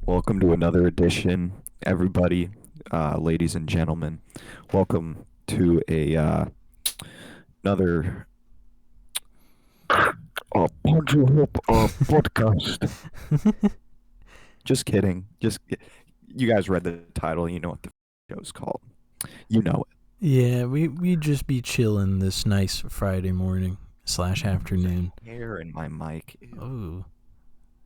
Welcome to another edition, everybody, ladies and gentlemen. Welcome to another Poncho Hope podcast. Just kidding. You guys read the title. You know what the show's called. You know it. Yeah, we just be chilling this nice Friday morning / afternoon. Hair in my mic. Oh,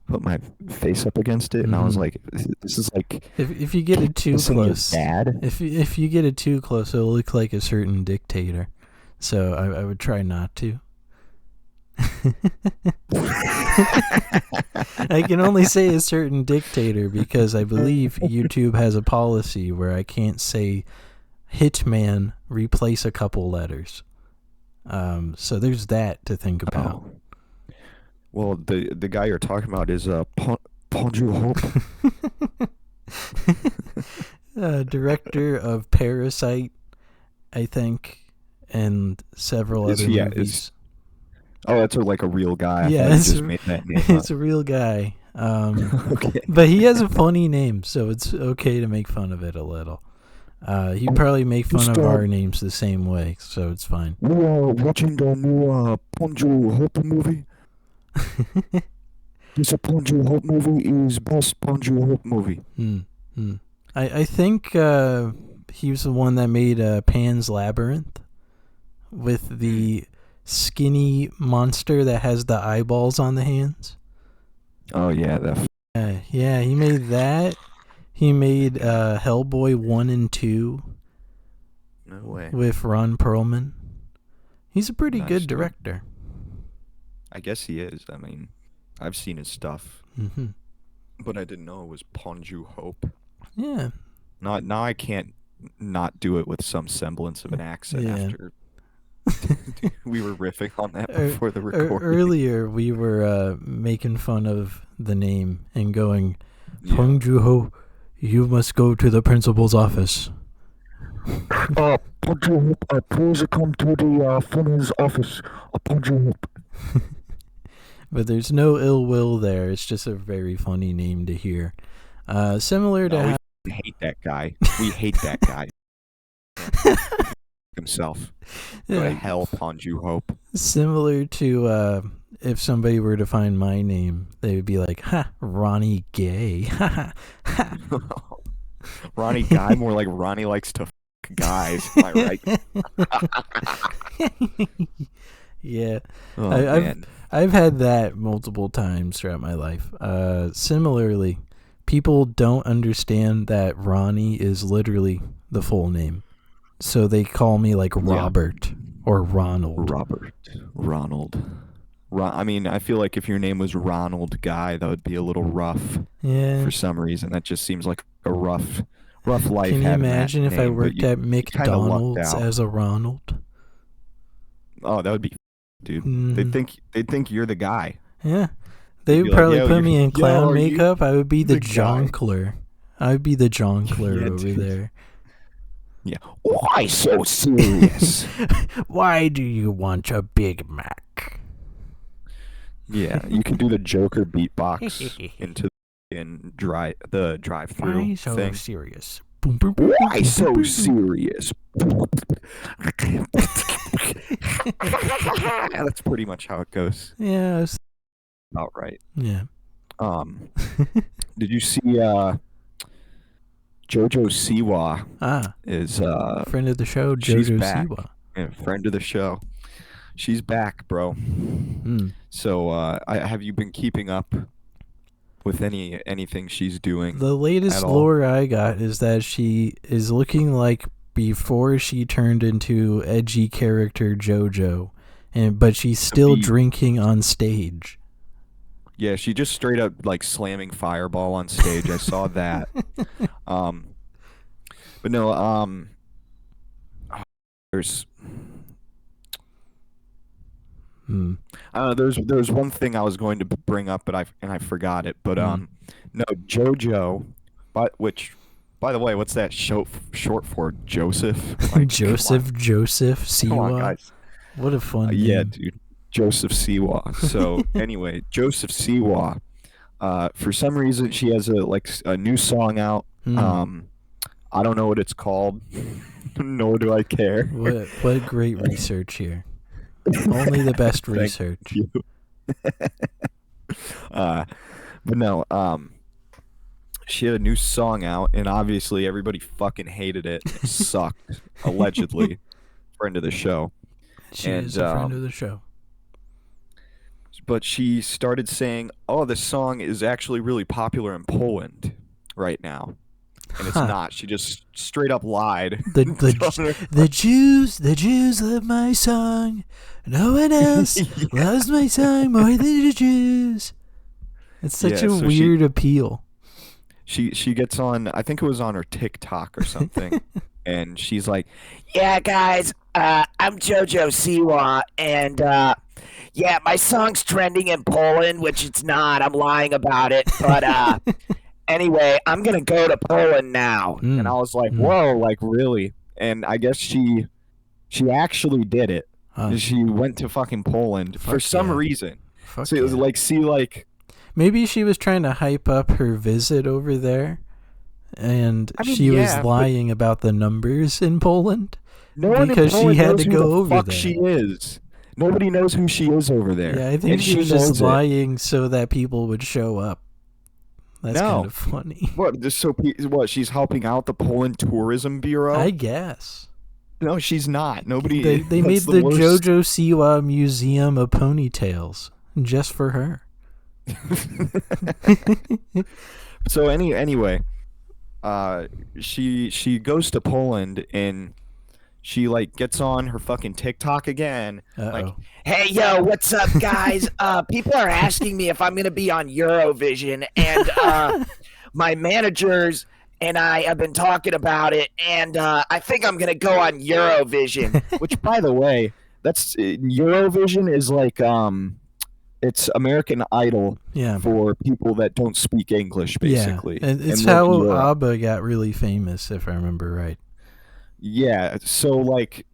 Put my face up against it, and I was like, "This is like if you get it too kissing your close, dad." if you get it too close, it'll look like a certain dictator. So I would try not to. I can only say a certain dictator because I believe YouTube has a policy where I can't say hitman replace a couple letters. So there's that to think about. Oh. Well, the guy you're talking about is Poncho Hope. Director of Parasite, I think, and several other movies. That's like a real guy. Yeah, I thought you just made that name it's up. a real guy. Okay. But he has a funny name, so it's okay to make fun of it a little. He'd probably make fun of our names the same way, so it's fine. We are watching the new Poncho Hope movie. This Poncho Hope movie is best Poncho Hope movie. I think he was the one that made Pan's Labyrinth with the skinny monster that has the eyeballs on the hands. Oh yeah, Yeah, he made that. He made Hellboy 1 and 2 no way. with Ron Perlman. He's a pretty Nice, good dude. director. I guess he is. I mean, I've seen his stuff, but I didn't know it was Poncho Hope. Yeah. Now I can't not do it with some semblance of an accent Yeah. after we were riffing on that before the recording. Earlier, we were making fun of the name and going, Poncho Hope, you must go to the principal's office. Poncho Hope, please come to the funner's office. Poncho Hope. But there's no ill will there. It's just a very funny name to hear. Similar to how We hate that guy. We hate that guy. Himself. Go to hell, Poncho Hope. Similar to if somebody were to find my name, they would be like, ha, Ronnie Guy. Ronnie Guy, more like Ronnie likes to f guys. Am I right? Yeah. Oh, man. I've had that multiple times throughout my life. Similarly, people don't understand that Ronnie is literally the full name. So they call me like Robert or Ronald. Ronald. I mean, I feel like if your name was Ronald Guy, that would be a little rough. Yeah. For some reason, that just seems like a rough life. Can you imagine if I worked at McDonald's McDonald's as a Ronald? Oh, that would be, dude. They'd think you're the guy. Yeah. They would probably put me in clown makeup. I would be the jonkler. I would be the jonkler over there. Yeah. Why so serious? Why do you want a Big Mac? Yeah, you can do the Joker beatbox into the drive-through Why so thing. serious? Why so serious? That's pretty much how it goes. Yeah. About right. Yeah. Did you see Jojo Siwa is friend of the show, she's Jojo back. Siwa. Yeah, friend of the show. She's back, bro. So have you been keeping up with anything she's doing? The latest lore I got is that she is looking like before she turned into edgy character JoJo, but she's still drinking on stage. Yeah, she just straight up like slamming Fireball on stage. I saw that. But no, there's there's one thing I was going to bring up, but I forgot it. But no, JoJo, which, by the way, what's that short for? Joseph? Like, Joseph Siwa. Come on, guys. What a fun name. Yeah, dude. Joseph Siwa. So anyway, Joseph Siwa For some reason, she has a new song out. Hmm. I don't know what it's called, nor do I care. What great research here. Only the best Thank research. you. uh, but no, she had a new song out, and obviously everybody fucking hated it. It sucked, allegedly. Friend of the show. She And is a friend of the show. but she started saying, "Oh, this song is actually really popular in Poland right now," and it's Huh. not. She just straight up lied. The Jews love my song. No one else loves my song more than the Jews. It's such Yeah, a so weird appeal. she gets on. I think it was on her TikTok or something, and she's like, "Yeah, guys, I'm JoJo Siwa, and yeah, my song's trending in Poland, which it's not. I'm lying about it, but anyway, I'm gonna go to Poland now." And I was like, "Whoa, like really?" And I guess she actually did it. Huh. She went to fucking Poland for some reason. Fuck So it was yeah. like Maybe she was trying to hype up her visit over there, and I mean, she was yeah, but lying about the numbers in Poland no one in because she Poland had knows to who go the over fuck there. she is. Nobody knows who she is over there. Yeah, I think and she was just knows it. lying so that people would show up. That's No. kind of funny. What? She's helping out the Poland Tourism Bureau? I guess. No, she's not. Nobody. They made that's the worst. JoJo Siwa Museum of Ponytails just for her. So anyway, she goes to Poland and she like gets on her fucking TikTok again. Like, hey yo, what's up, guys? People are asking me if I'm gonna be on Eurovision, and my managers and I have been talking about it, and I think I'm gonna go on Eurovision. Which, by the way, that's Eurovision is like it's American Idol for people that don't speak English, basically. Yeah, and it's how ABBA got really famous, if I remember right. Yeah, so like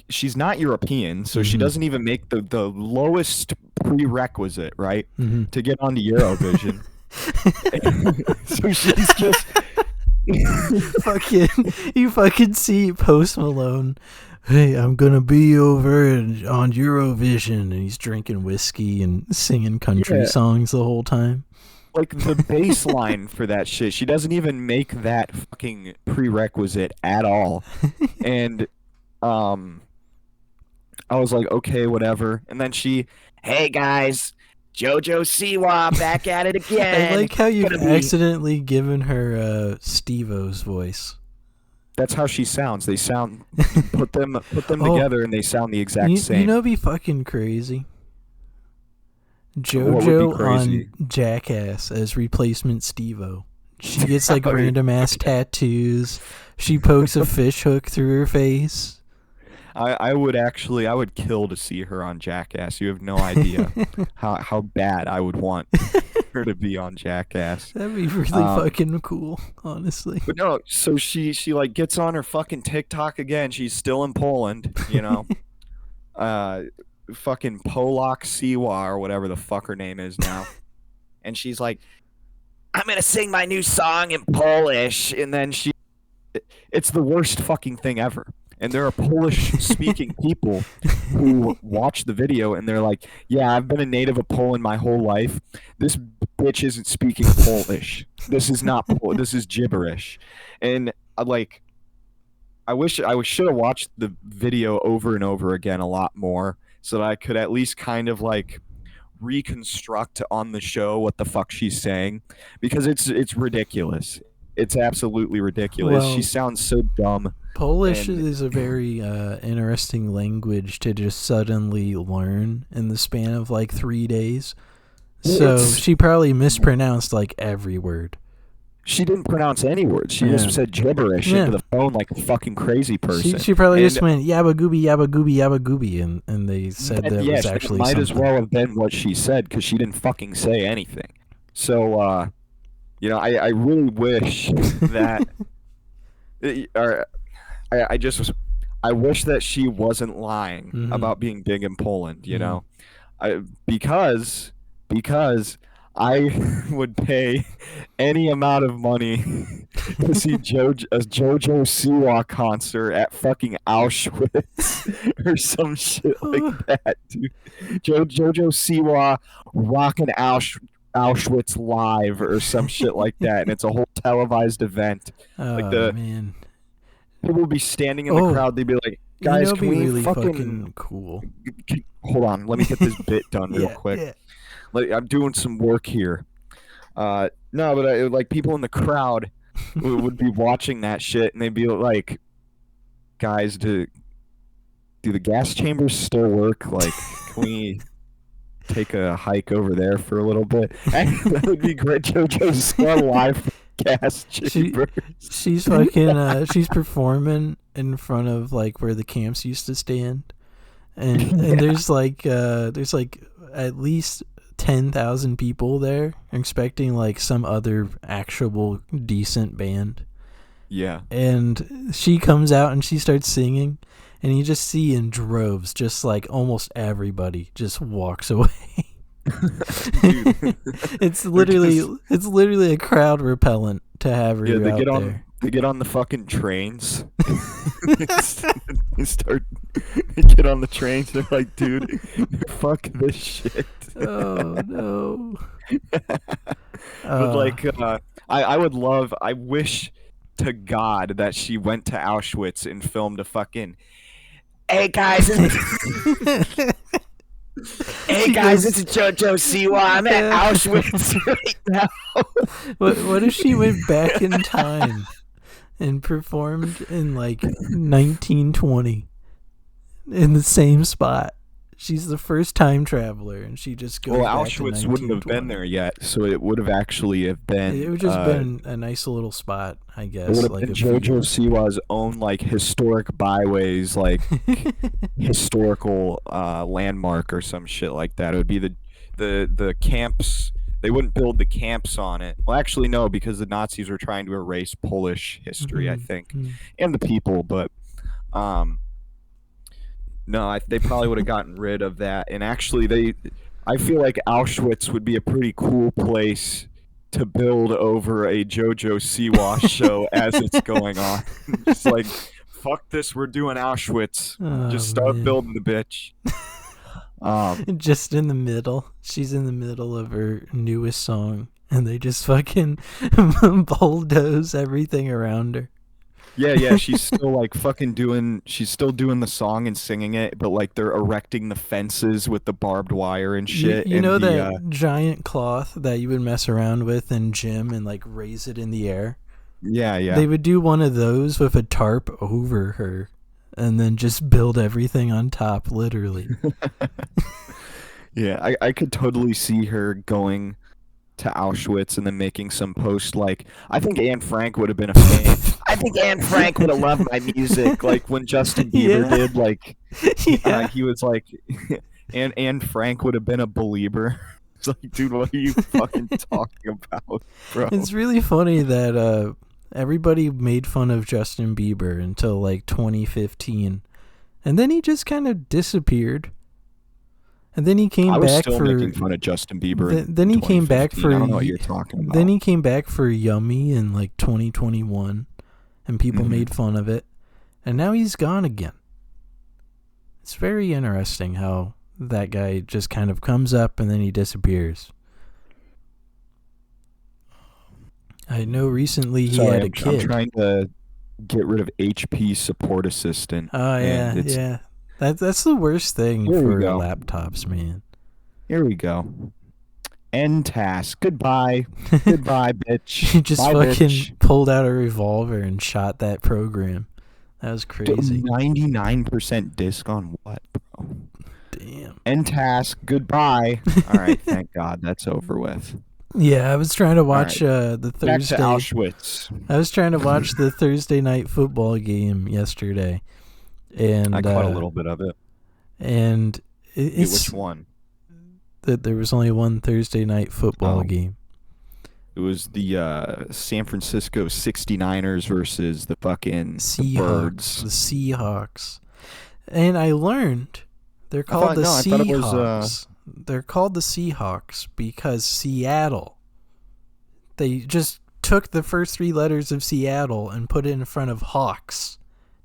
she's not European, so she doesn't even make the lowest prerequisite, right, to get onto Eurovision. So she's just you fucking see Post Malone. Hey, I'm gonna be over on Eurovision, and he's drinking whiskey and singing country songs the whole time. Like the baseline for that shit, she doesn't even make that fucking prerequisite at all. And I was like, okay, whatever. And then hey guys, JoJo Siwa back at it again. I like how you've accidentally given her Steve-O's voice. That's how she sounds. They sound put them together and they sound the exact same. You know, be fucking crazy. JoJo on Jackass as replacement Steve-O. She gets like random ass tattoos. She pokes a fish hook through her face. I would kill to see her on Jackass. You have no idea how bad I would want her to be on Jackass. That'd be really fucking cool, honestly. But no, so she like gets on her fucking TikTok again. She's still in Poland, you know. Fucking Polak Siwa or whatever the fuck her name is now. And she's like, I'm gonna sing my new song in Polish, and then it's the worst fucking thing ever. And there are Polish-speaking people who watch the video, and they're like, yeah, I've been a native of Poland my whole life. This bitch isn't speaking Polish. This is not Polish. This is gibberish. And, like, I should have watched the video over and over again a lot more so that I could at least kind of, like, reconstruct on the show what the fuck she's saying. Because it's ridiculous. It's absolutely ridiculous. She sounds so dumb. Polish is a very interesting language to just suddenly learn in the span of like 3 days. So she probably mispronounced like every word. She didn't pronounce any words. She just said gibberish into the phone like a fucking crazy person. She probably just went yabba gooby yabba gooby yabba gooby, and they said that was actually might something. As well have been what she said because she didn't fucking say anything. So you know, I really wish that I wish that she wasn't lying about being big in Poland, you know. Because I would pay any amount of money to see a JoJo Siwa concert at fucking Auschwitz or some shit like that, dude. JoJo Siwa rocking Auschwitz live or some shit like that, and it's a whole televised event. Like Oh man. people will be standing in the crowd. They'd be like, "Guys, can we really fucking cool? Hold on? Let me get this bit done real Yeah, quick. yeah. Like I'm doing some work here." No, but like people in the crowd would be watching that shit, and they'd be like, "Guys, do the gas chambers still work? Like, can we take a hike over there for a little bit?" And that would be great. JoJo's still live from gas chambers. She's fucking she's performing in front of like where the camps used to stand, and there's like at least 10,000 people there expecting like some other actual decent band. Yeah. And she comes out and she starts singing, and you just see in droves just like almost everybody just walks away. It's literally a crowd repellent to have her out there. They get on the fucking trains. They get on the trains. They're like, "Dude, fuck this shit." Oh no. But like, I wish to God that she went to Auschwitz and filmed a fucking, "Hey guys, hey guys, this is JoJo Siwa. I'm at Auschwitz right now." What if she went back in time and performed in like 1920 in the same spot? She's the first time traveler, and she just goes. Well, back Auschwitz to wouldn't have been there yet, so it would have actually have been. It would just been a nice little spot, I guess. It would have like been JoJo Siwa's own like historic byways, like historical landmark or some shit like that. It would be the camps. They wouldn't build the camps on it. Well, actually, no, because the Nazis were trying to erase Polish history, I think, and the people. But no, they probably would have gotten rid of that. And actually, I feel like Auschwitz would be a pretty cool place to build over a JoJo Siwa show as it's going on. Just like, fuck this, we're doing Auschwitz. Just start building the bitch. Just in the middle. She's in the middle of her newest song, and they just fucking bulldoze everything around her. Yeah, she's still like she's still doing the song and singing it, but like they're erecting the fences with the barbed wire and shit. You know that giant cloth that you would mess around with in gym and like raise it in the air? Yeah. They would do one of those with a tarp over her and then just build everything on top, literally. Yeah, I could totally see her going to Auschwitz and then making some post like, "I think Anne Frank would have been a fan. I think Anne Frank would have loved my music," like when Justin Bieber did, like he was like, Anne Frank would have been a believer. It's like, dude, what are you fucking talking about, bro? It's really funny that everybody made fun of Justin Bieber until like 2015, and then he just kind of disappeared. And then he came back for. I was still making fun of Justin Bieber. Then he came back for. I don't know what you're talking about. Then he came back for Yummy in like 2021, and people made fun of it, and now he's gone again. It's very interesting how that guy just kind of comes up and then he disappears. I know recently he had a kid. I'm trying to get rid of HP Support Assistant. Oh yeah. That's the worst thing for laptops, man. Here we go. End task. Goodbye. Goodbye, bitch. You just Bye, fucking bitch. Pulled out a revolver and shot that program. That was crazy. 99% disc on what, bro? Damn. End task. Goodbye. All right, thank God that's over with. Yeah, I was trying to watch the Thursday. Back to Auschwitz. I was trying to watch the Thursday night football game yesterday. And I caught a little bit of it. And it's which one? That there was only one Thursday night football game. It was the San Francisco 69ers versus the fucking Seahawks. The Seahawks. And I learned they're called the Seahawks. They're called the Seahawks because Seattle. They just took the first 3 letters of Seattle and put it in front of Hawks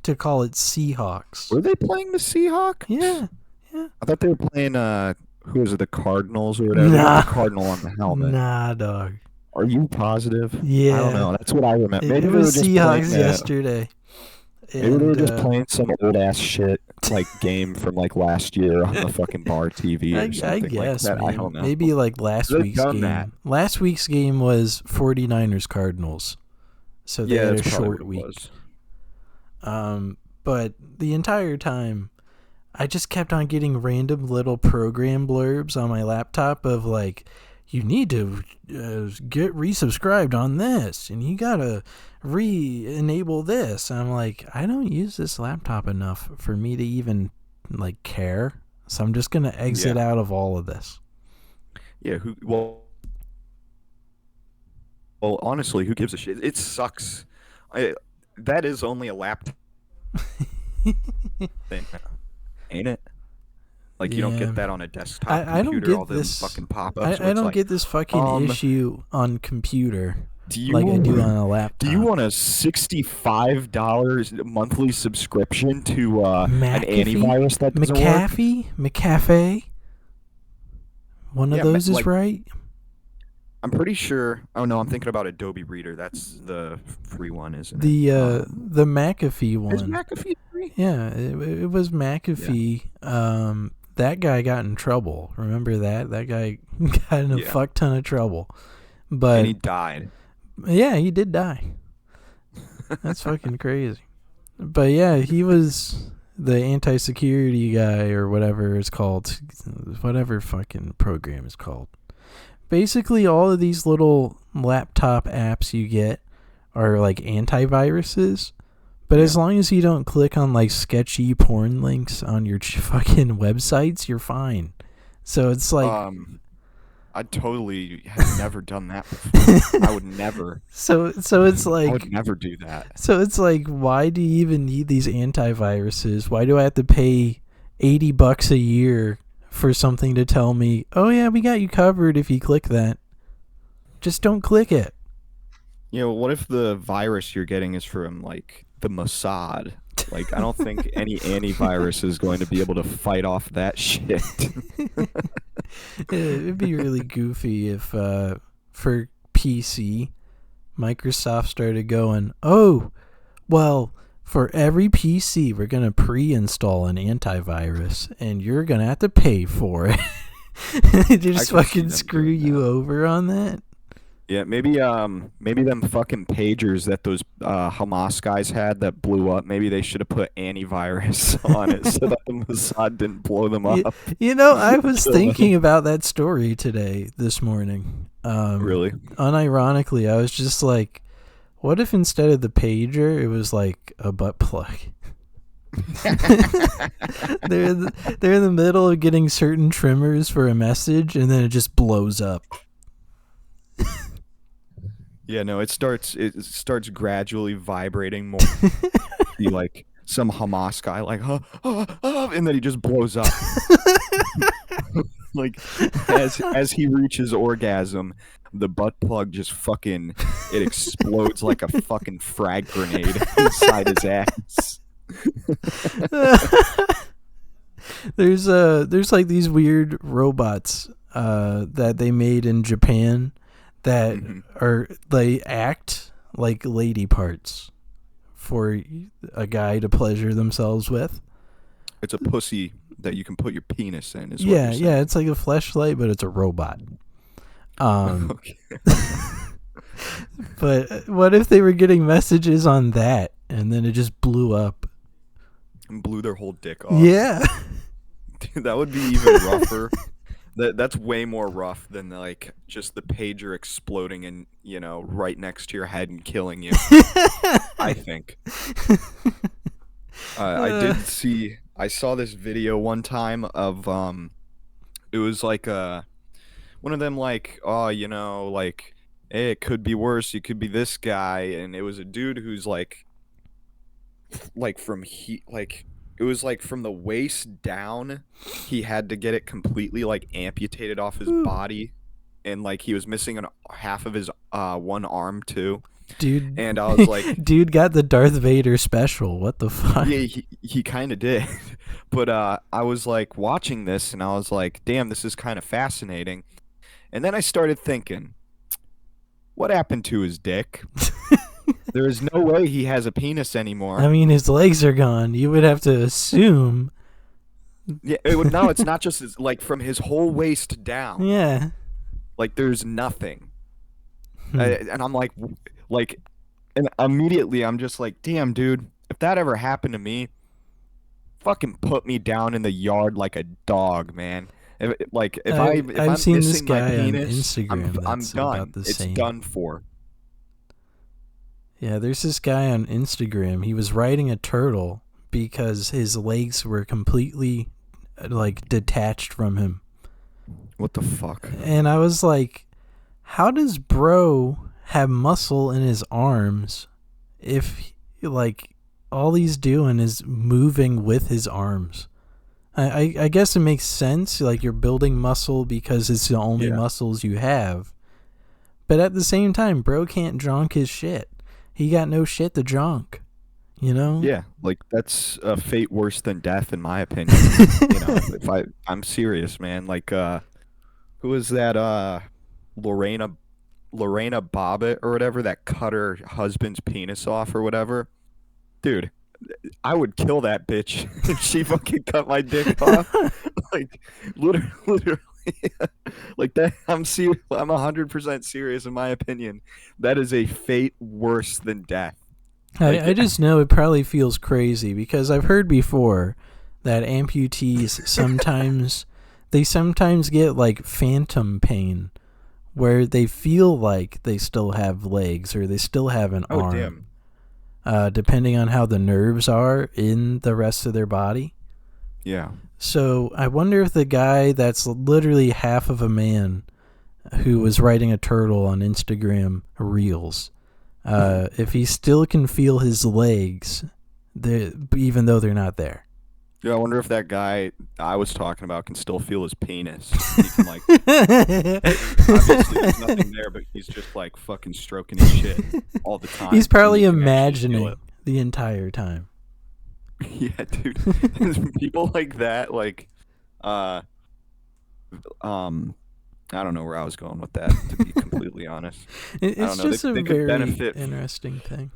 to call it Seahawks. Were they playing the Seahawks? Yeah. I thought they were playing who was it, the Cardinals or whatever? Nah. The Cardinal on the helmet. Nah, dog. Are you positive? Yeah. I don't know. That's what I remember. Maybe It they were was just Seahawks playing, yesterday. Maybe they were just And, playing some old ass shit like game from like last year on the fucking bar TV or I something guess, like that. man. I don't know. Maybe like last They've week's done game. that. Last week's game was 49ers Cardinals. So they had a that's probably short what it week. was. But the entire time I just kept on getting random little program blurbs on my laptop of like, you need to get resubscribed on this and you gotta re-enable this. And I'm like, I don't use this laptop enough for me to even like care, so I'm just gonna exit out of all of this. Yeah, well, honestly, who gives a shit? It sucks. That is only a laptop thing, ain't it? Like, you don't get that on a desktop I don't computer, get all them this fucking pop-ups. I don't get this fucking issue on computer like I do on a laptop. Do you want a $65 monthly subscription to an antivirus that doesn't work? McAfee? One of those is right? I'm pretty sure. Oh no, I'm thinking about Adobe Reader. That's the free one, isn't it? The McAfee one. Is McAfee free? Yeah, it was McAfee. Yeah. That guy got in trouble. Remember that? That guy got in a fuck ton of trouble. But and he died. Yeah, he did die. That's fucking crazy. But yeah, he was the anti-security guy or whatever it's called. Whatever fucking program is called. Basically, all of these little laptop apps you get are like antiviruses. But as long as you don't click on like sketchy porn links on your fucking websites, you're fine. So it's like I totally have never done that before. I would never. So it's like I would never do that. So it's like, why do you even need these antiviruses? Why do I have to pay $80 a year for something to tell me, oh yeah, we got you covered if you click that? Just don't click it. You know, what if the virus you're getting is from like the Mossad? Like, I don't think any antivirus is going to be able to fight off that shit. It'd be really goofy if for PC, Microsoft started going, oh, well, for every PC, we're going to pre-install an antivirus, and you're going to have to pay for it. They just fucking screw you over on that. Yeah, maybe them fucking pagers that those Hamas guys had that blew up, maybe they should have put antivirus on it so that the Mossad didn't blow them up. You know, I was thinking about that story this morning. Really? Unironically, I was just like, what if instead of the pager, it was like a butt plug? They're in the middle of getting certain trimmers for a message, and then it just blows up. Yeah, no, it starts gradually vibrating more. Be like some Hamas guy, like, and then he just blows up. Like, as he reaches orgasm, the butt plug just fucking, it explodes like a fucking frag grenade inside his ass. There's like these weird robots that they made in Japan that they act like lady parts for a guy to pleasure themselves with. It's a pussy that you can put your penis in. Yeah, it's like a fleshlight, but it's a robot. Okay. But what if they were getting messages on that and then it just blew up? And blew their whole dick off. Yeah. Dude, that would be even rougher. That's way more rough than like just the pager exploding and, you know, right next to your head and killing you. I think. I saw this video one time of it was like one of them like, oh, you know, like, hey, it could be worse, you could be this guy, and it was a dude who's like it was like from the waist down, he had to get it completely like amputated off his body, and like he was missing half of his one arm too. Dude, And I was like, dude got the Darth Vader special. What the fuck? yeah, he kind of did. But I was like watching this, and I was like, damn, this is kind of fascinating. And then I started thinking, what happened to his dick? There is no way he has a penis anymore. I mean, his legs are gone. You would have to assume. Yeah, no, it's not just like from his whole waist down. Yeah. Like there's nothing. And I'm like, and immediately I'm just like, damn, dude, if that ever happened to me, fucking put me down in the yard like a dog, man. If I've I'm seen this missing my guy on penis, Instagram I'm that's done. about the It's same. done for. Yeah, there's this guy on Instagram. He was riding a turtle because his legs were completely like detached from him. What the fuck? And I was like, how does bro have muscle in his arms if like all he's doing is moving with his arms? I guess it makes sense. Like you're building muscle because it's the only muscles you have. But at the same time, bro can't jonk his shit. He got no shit to jonk, you know? Yeah, like that's a fate worse than death, in my opinion. You know, if I'm serious, man. Like, who is that? Lorena Bobbitt or whatever that cut her husband's penis off or whatever. Dude, I would kill that bitch if she fucking cut my dick off. Like, literally. Like that, I'm 100% serious in my opinion. That is a fate worse than death. I just know it probably feels crazy because I've heard before that amputees sometimes get like phantom pain where they feel like they still have legs or they still have an arm. Damn. Depending on how the nerves are in the rest of their body. Yeah. So I wonder if the guy that's literally half of a man who was riding a turtle on Instagram Reels, if he still can feel his legs, even though they're not there. Yeah, I wonder if that guy I was talking about can still feel his penis. He can like, obviously there's nothing there, but he's just like fucking stroking his shit all the time. He's probably He can actually feel imagining it. the entire time. Yeah, dude. People like that, like, I don't know where I was going with that, to be completely honest. It's know, just they a could very benefit interesting thing.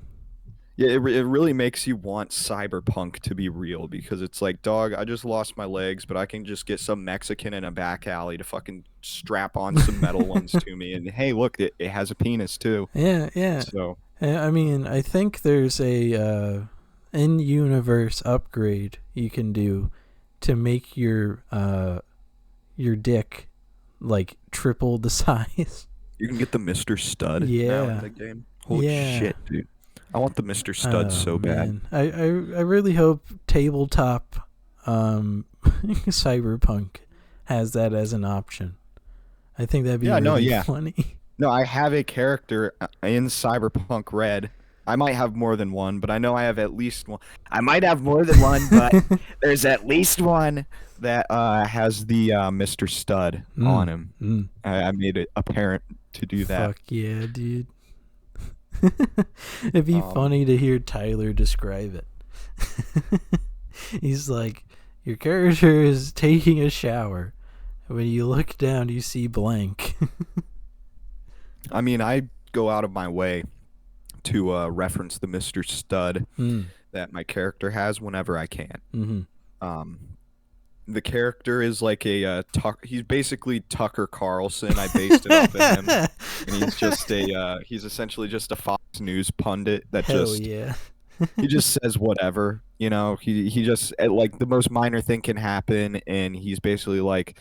Yeah, it really makes you want cyberpunk to be real because it's like, dog, I just lost my legs, but I can just get some Mexican in a back alley to fucking strap on some metal ones to me. And hey, look, it has a penis too. Yeah. So, I mean, I think there's a in-universe upgrade you can do to make your dick like triple the size. you can get the Mr. Stud now Yeah. in the game. Holy Yeah. shit, dude. I want the Mr. Stud so bad. I really hope tabletop cyberpunk has that as an option. I think that'd be really funny. No, I have a character in Cyberpunk Red. I might have more than one, but I know I have at least one. I might have more than one, but there's at least one that has the Mr. Stud on him. I made it apparent to do that. Fuck yeah, dude. It'd be funny to hear Tyler describe it. He's like, your character is taking a shower. When you look down, you see blank. I mean, I go out of my way to reference the Mr. Stud that my character has whenever I can. Mm-hmm. The character is like he's basically Tucker Carlson. I based it off of him. And he's essentially just a Fox News pundit that he just says whatever, you know, he just like the most minor thing can happen. And he's basically like,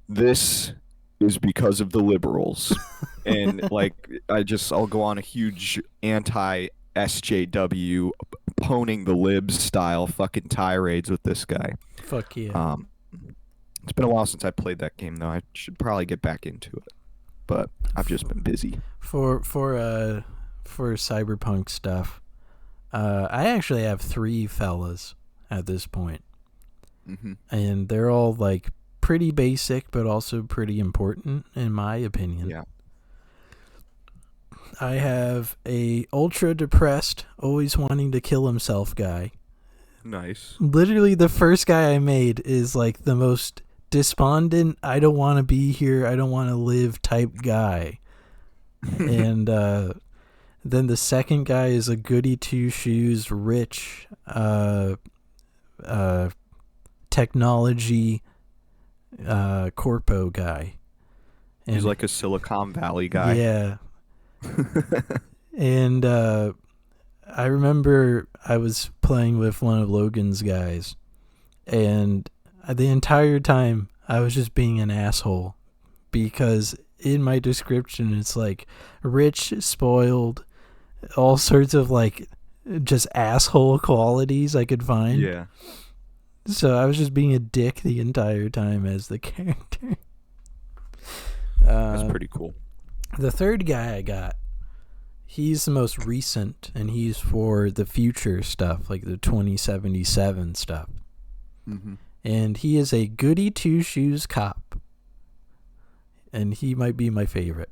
this is because of the liberals. And like, I'll go on a huge anti-SJW poning the libs style fucking tirades with this guy. Fuck yeah. It's been a while since I played that game though. I should probably get back into it, but I've just been busy. For cyberpunk stuff, I actually have 3 fellas at this point. Mm-hmm. And they're all like pretty basic, but also pretty important in my opinion. Yeah. I have a ultra depressed, always wanting to kill himself guy. Nice. Literally, the first guy I made is like the most despondent, I don't want to be here, I don't want to live type guy. And then the second guy is a goody two shoes, rich, technology, corpo guy. And He's like a Silicon Valley guy. yeah. And I remember I was playing with one of Logan's guys, and the entire time I was just being an asshole, because in my description it's like rich, spoiled, all sorts of like just asshole qualities I could find. Yeah. So I was just being a dick the entire time as the character. That's pretty cool. The third guy I got, he's the most recent, and he's for the future stuff, like the 2077 stuff. Mm-hmm. And he is a goody two shoes cop, and he might be my favorite.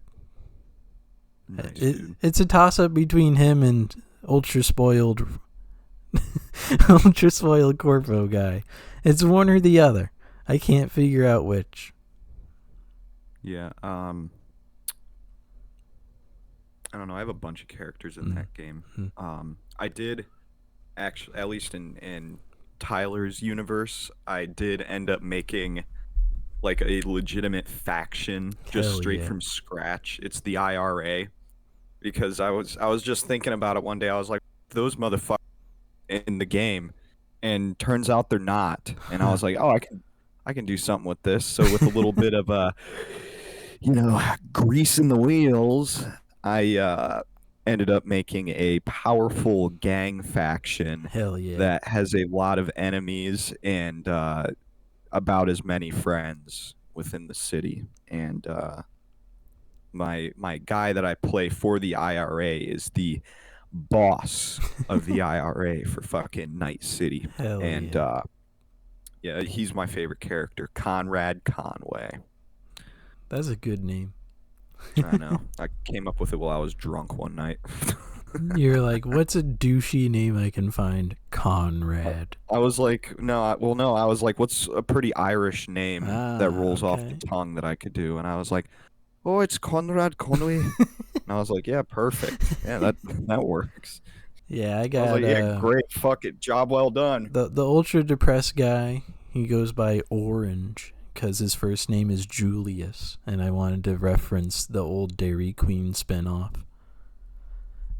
Nice, dude. It's a toss up between him and ultra spoiled corpo guy. It's one or the other. I can't figure out which. Yeah. I don't know. I have a bunch of characters in that game. I did actually, at least in Tyler's universe, I did end up making like a legitimate faction just straight from scratch. It's the IRA, because I was just thinking about it one day. I was like, those motherfuckers in the game, and turns out they're not. And I was like, oh, I can do something with this. So with a little bit of grease in the wheels, I ended up making a powerful gang faction that has a lot of enemies and about as many friends within the city. And my guy that I play for the IRA is the boss of the IRA for fucking Night City. Yeah, he's my favorite character, Conrad Conway. That's a good name. I know. I came up with it while I was drunk one night. You're like, what's a douchey name I can find? Conrad. I was like, no, I was like, what's a pretty Irish name that rolls off the tongue that I could do? And I was like, oh, it's Conrad Conway. And I was like, yeah, perfect. Yeah, that works. Yeah, I got. I was like, yeah, great. Fuck it. Job well done. The ultra depressed guy, he goes by Orange, because his first name is Julius, and I wanted to reference the old Dairy Queen spinoff.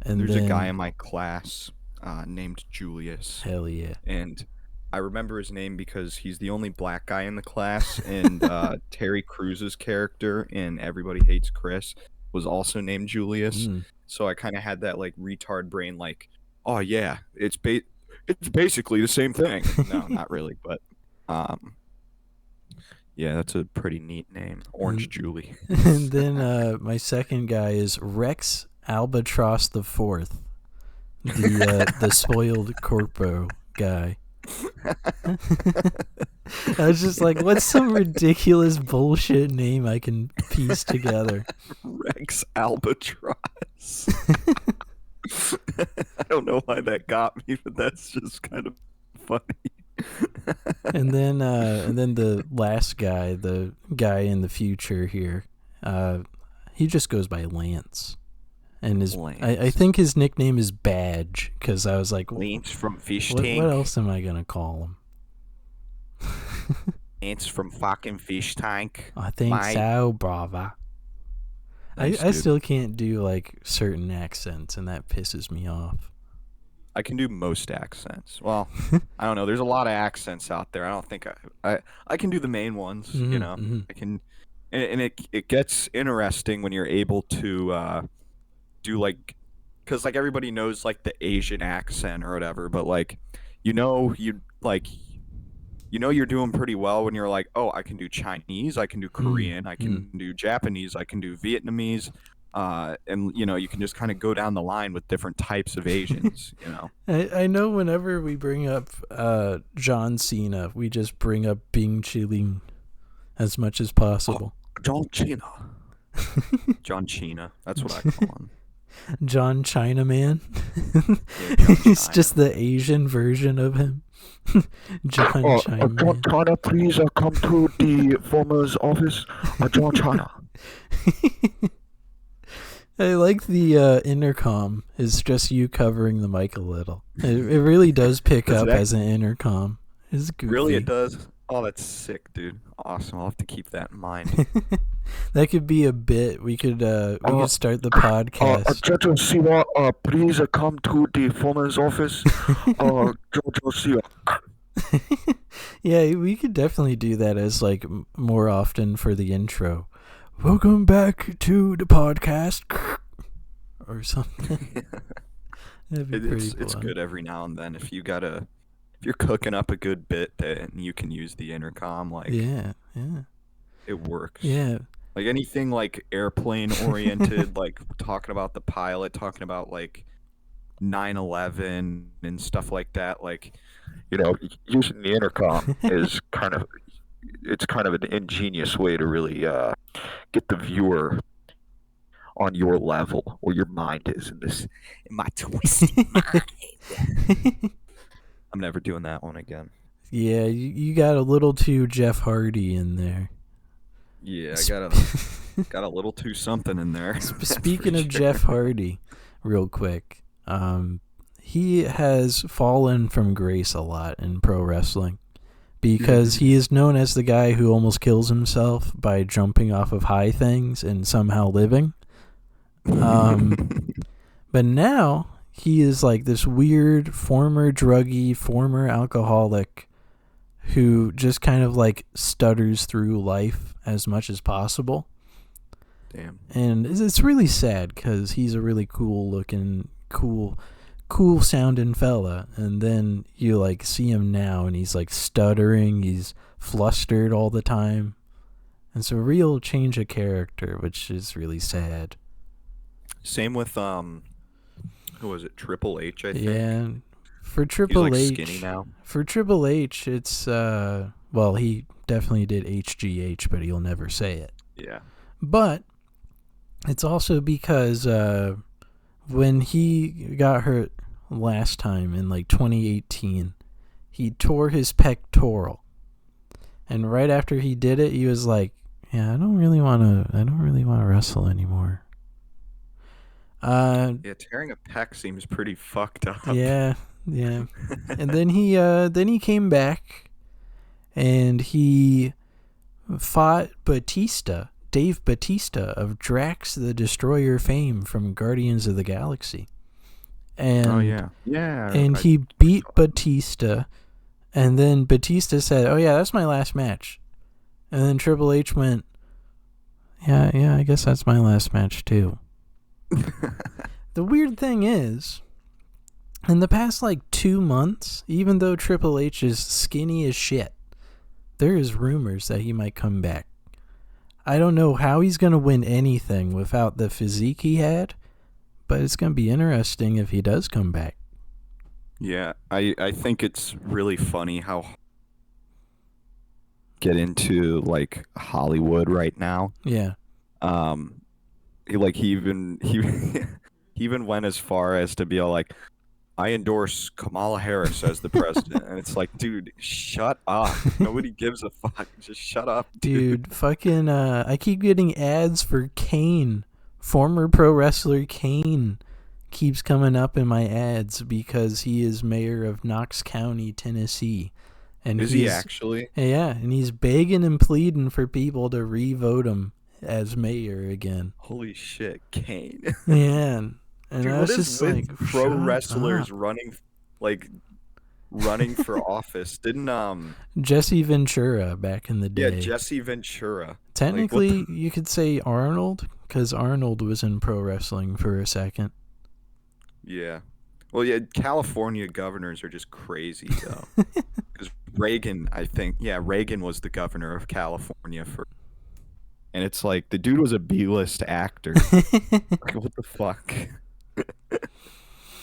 And there's a guy in my class named Julius. Hell yeah. And I remember his name because he's the only black guy in the class, and Terry Cruz's character in Everybody Hates Chris was also named Julius. So I kind of had that like retard brain, like, oh yeah, it's basically the same thing. No, not really, but yeah, that's a pretty neat name, Orange Julie. And then my second guy is Rex Albatross the Fourth, the spoiled corpo guy. I was just like, what's some ridiculous bullshit name I can piece together? Rex Albatross. I don't know why that got me, but that's just kind of funny. And then the last guy, the guy in the future here, he just goes by Lance. And I think his nickname is Badge, because I was like, Lance from Fish what Tank. What else am I gonna call him? Lance from fucking Fish Tank. I think so, brava. Nice, I still can't do like certain accents, and that pisses me off. I can do most accents. Well, I don't know. There's a lot of accents out there. I don't think I can do the main ones. You know, I can, and it gets interesting when you're able to do like, because like everybody knows like the Asian accent or whatever, but like you're doing pretty well when you're like, oh, I can do Chinese, I can do Korean, I can do Japanese, I can do Vietnamese, And you can just kind of go down the line with different types of Asians. I know whenever we bring up John Cena, we just bring up Bing Chiling as much as possible. John Cena. John Cena. That's what I call him. John Chinaman. Yeah, John He's China. just the Asian version of him. John Chinaman. John China, please come to the former's office. John China. I like the intercom is just you covering the mic a little. It really does pick up as an intercom. It's goofy. Really, it does? Oh, that's sick, dude. Awesome. I'll have to keep that in mind. That could be a bit. We could start the podcast. Judge Siwa, please come to the former's office. Judge Siwa. Yeah, we could definitely do that as like more often for the intro. Welcome back to the podcast, or something. That'd be pretty It's fun. good every now and then if you're cooking up a good bit and you can use the intercom. Like, Yeah. it works. Yeah. Like anything like airplane oriented, like talking about the pilot, talking about like 9/11 and stuff like that. Like, using the intercom is kind of an ingenious way to really get the viewer on your level where your mind is in my twisted mind. I'm never doing that one again. Yeah, you got a little too Jeff Hardy in there. Yeah, I got a little too something in there. Speaking of Jeff Hardy, real quick, he has fallen from grace a lot in pro wrestling because he is known as the guy who almost kills himself by jumping off of high things and somehow living. But now he is like this weird former druggie, former alcoholic who just kind of like stutters through life as much as possible. Damn. And it's really sad because he's a really cool looking, cool sounding fella. And then you like see him now and he's like stuttering, he's flustered all the time. And it's a real change of character, which is really sad. Same with who was it? Triple H, I think. Yeah. For He's Triple like H, skinny now. For Triple H, it's well, he definitely did HGH, but he'll never say it. Yeah. But it's also because when he got hurt last time in like 2018, he tore his pectoral, and right after he did it, he was like, "Yeah, I don't really want to wrestle anymore." Yeah, tearing a pec seems pretty fucked up. Yeah. And then he came back, and he fought Dave Bautista of Drax the Destroyer fame from Guardians of the Galaxy. And and he beat Bautista, and then Bautista said, "Oh yeah, that's my last match." And then Triple H went, "Yeah, I guess that's my last match too." The weird thing is, in the past like 2 months, even though Triple H is skinny as shit, there is rumors that he might come back. I don't know how he's going to win anything without the physique he had, but it's going to be interesting if he does come back. Yeah, I think it's really funny how get into like Hollywood right now. Yeah. He even went as far as to be all like, I endorse Kamala Harris as the president. And it's like, dude, shut up. Nobody gives a fuck. Just shut up, dude. Fucking, I keep getting ads for Kane. Former pro wrestler Kane keeps coming up in my ads because he is mayor of Knox County, Tennessee. And is he actually? Yeah, and he's begging and pleading for people to re-vote him as mayor again. Holy shit, Kane. Yeah. And dude, I was just like, pro wrestlers running for office? Didn't Jesse Ventura back in the day? Yeah, Jesse Ventura. Technically, you could say Arnold, because Arnold was in pro wrestling for a second. Yeah. Well, yeah, California governors are just crazy though. Because Reagan was the governor of California for and it's like the dude was a B-list actor. Like, what the fuck?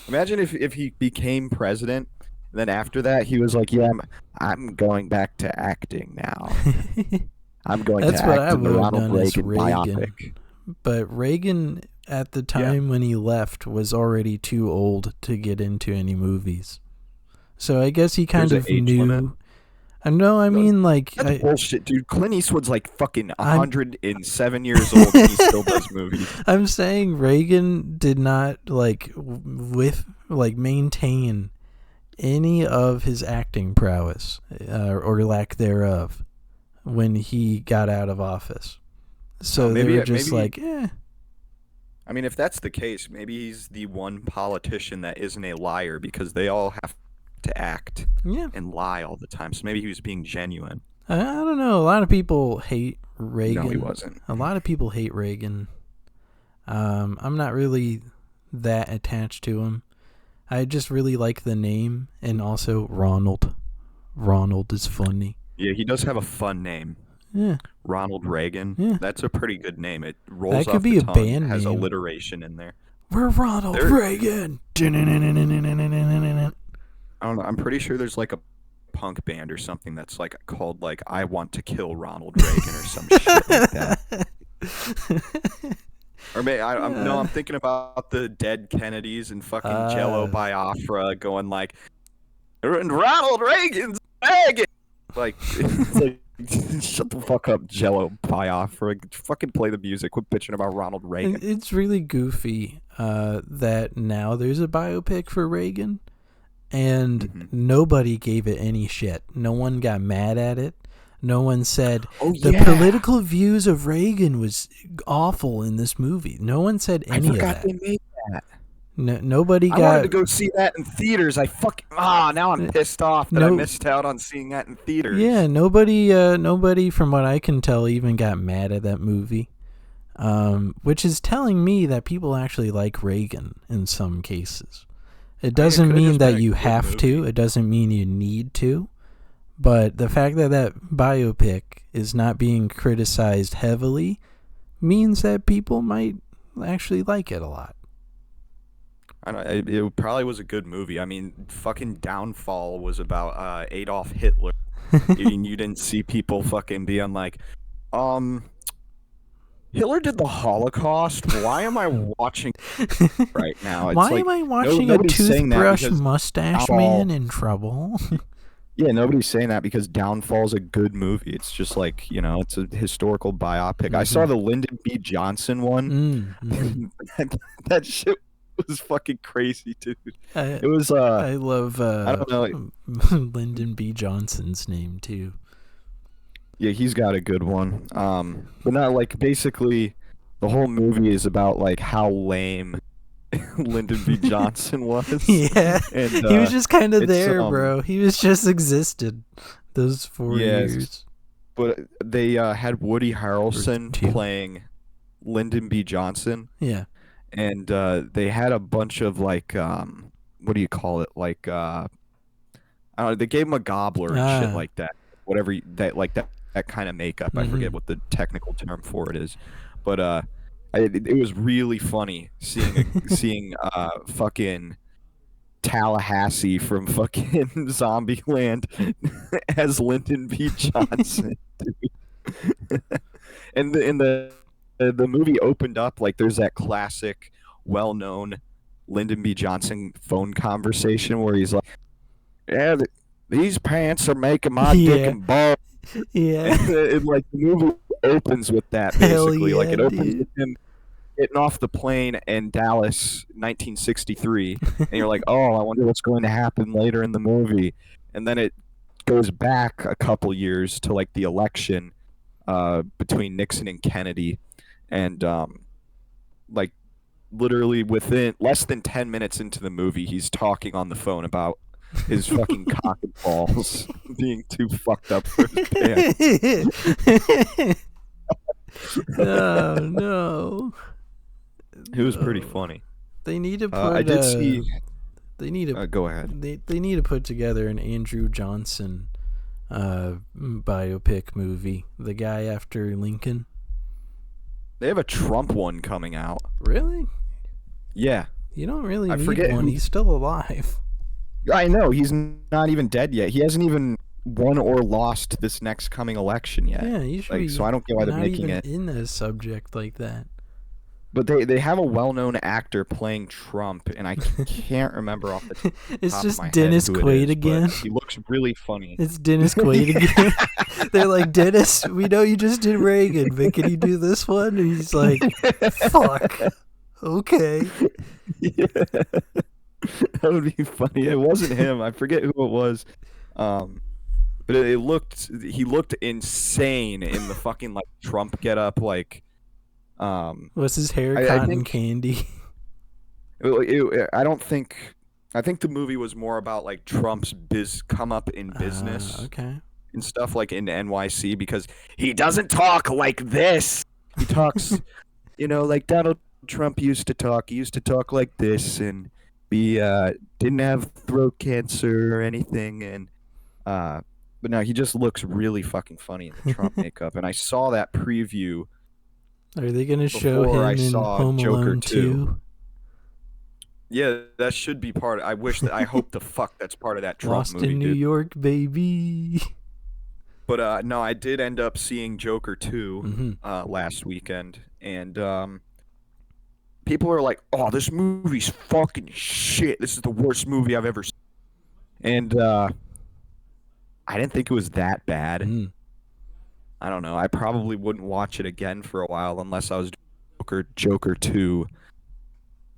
Imagine if he became president, and then after that he was like, "Yeah, I'm going back to acting now. I'm going That's to what act I in the would have Ronald done as Reagan Reagan. biopic." But Reagan, at the time when he left, was already too old to get into any movies. So I guess he kind There's of an age limit. knew. I know. I No, mean, like, that's bullshit, dude. Clint Eastwood's like fucking I'm 107 years old and he still does movies. I'm saying Reagan did not maintain any of his acting prowess or lack thereof when he got out of office. So they were just like, eh. I mean, if that's the case, maybe he's the one politician that isn't a liar because they all have to act and lie all the time. So maybe he was being genuine. I don't know. A lot of people hate Reagan. No, he wasn't. A lot of people hate Reagan. I'm not really that attached to him. I just really like the name, and also Ronald. Ronald is funny. Yeah, he does have a fun name. Yeah. Ronald Reagan. Yeah. That's a pretty good name. It rolls that off could be the a tongue. band It has name. alliteration in there. We're Ronald Reagan. I don't know. I'm pretty sure there's like a punk band or something that's like called like I Want to Kill Ronald Reagan or some shit like that. Or maybe I'm thinking about the dead Kennedys and fucking Jello Biafra going like, and Ronald Reagan's Reagan. Like, it's like, shut the fuck up, Jello Biafra. Fucking play the music. Quit bitching about Ronald Reagan. It's really goofy that now there's a biopic for Reagan, and nobody gave it any shit. No one got mad at it. No one said the political views of Reagan was awful in this movie. No one said any of that. I forgot they made that. No, nobody got. I wanted to go see that in theaters. Now I'm pissed off that I missed out on seeing that in theaters. Yeah, nobody from what I can tell even got mad at that movie, which is telling me that people actually like Reagan in some cases. It doesn't mean that you have to. It doesn't mean you need to. But the fact that that biopic is not being criticized heavily means that people might actually like it a lot. I don't know, it probably was a good movie. I mean, fucking Downfall was about Adolf Hitler. You didn't see people fucking being like, Hitler did the Holocaust. Why am I watching right now? It's Why like, am I watching a toothbrush mustache man in trouble? Yeah, nobody's saying that because Downfall's a good movie. It's just like, it's a historical biopic. I saw the Lyndon B. Johnson one. That shit was fucking crazy, dude. It was I love I don't know, Lyndon B. Johnson's name too. Yeah, he's got a good one. But not like basically the whole movie is about like how lame Lyndon B. Johnson was. Yeah, and, he was just kind of there, bro. He was just existed those 4 years. But they had Woody Harrelson playing Lyndon B. Johnson. Yeah, and they had a bunch of like what do you call it? Like I don't know. They gave him a gobbler and shit like that. Whatever that kind of makeup. I forget what the technical term for it is, but it was really funny seeing fucking Tallahassee from fucking Zombieland as Lyndon B. Johnson. And the movie opened up like there's that classic, well-known Lyndon B. Johnson phone conversation where he's like, "Yeah, these pants are making my dick and balls." Yeah, and like the movie opens with that basically. Yeah, like it opens with him getting off the plane in Dallas, 1963, and you're like, "Oh, I wonder what's going to happen later in the movie." And then it goes back a couple years to like the election between Nixon and Kennedy, and like literally within less than 10 minutes into the movie, he's talking on the phone about his fucking cock and balls being too fucked up for his pants. Oh no. It was pretty funny. They need to put I did see they need to go ahead. They need to put together an Andrew Johnson biopic movie. The guy after Lincoln. They have a Trump one coming out. Really? Yeah. You don't really I need forget one. who. He's still alive. I know he's not even dead yet. He hasn't even won or lost this next coming election yet. Yeah, you should Like, be so I don't get why they're not making even it. in a subject like that. But they have a well-known actor playing Trump, and I can't remember off the top It's of just my Dennis head who it Quaid is, again. but he looks really funny. It's Dennis Quaid again. They're like, Dennis, we know you just did Reagan, but can you do this one? And he's like, fuck. Okay. Yeah. That would be funny. It wasn't him. I forget who it was. But he looked insane in the fucking like Trump getup. Like, Was his hair I cotton think candy? I think the movie was more about like Trump's come up in business Okay. and stuff like in NYC because he doesn't talk like this. He talks, like Donald Trump used to talk. He used to talk like this and be didn't have throat cancer or anything and but no, he just looks really fucking funny in the Trump makeup. And I saw that preview Are they going to show before him I in saw Home Joker Alone 2? Yeah, that should be part. I hope the fuck that's part of that Trump Lost movie, in New dude. York, baby. But no, I did end up seeing Joker 2 Mm-hmm. last weekend, and people are like, "Oh, this movie's fucking shit. This is the worst movie I've ever seen." And I didn't think it was that bad. Mm. I don't know. I probably wouldn't watch it again for a while unless I was doing Joker 2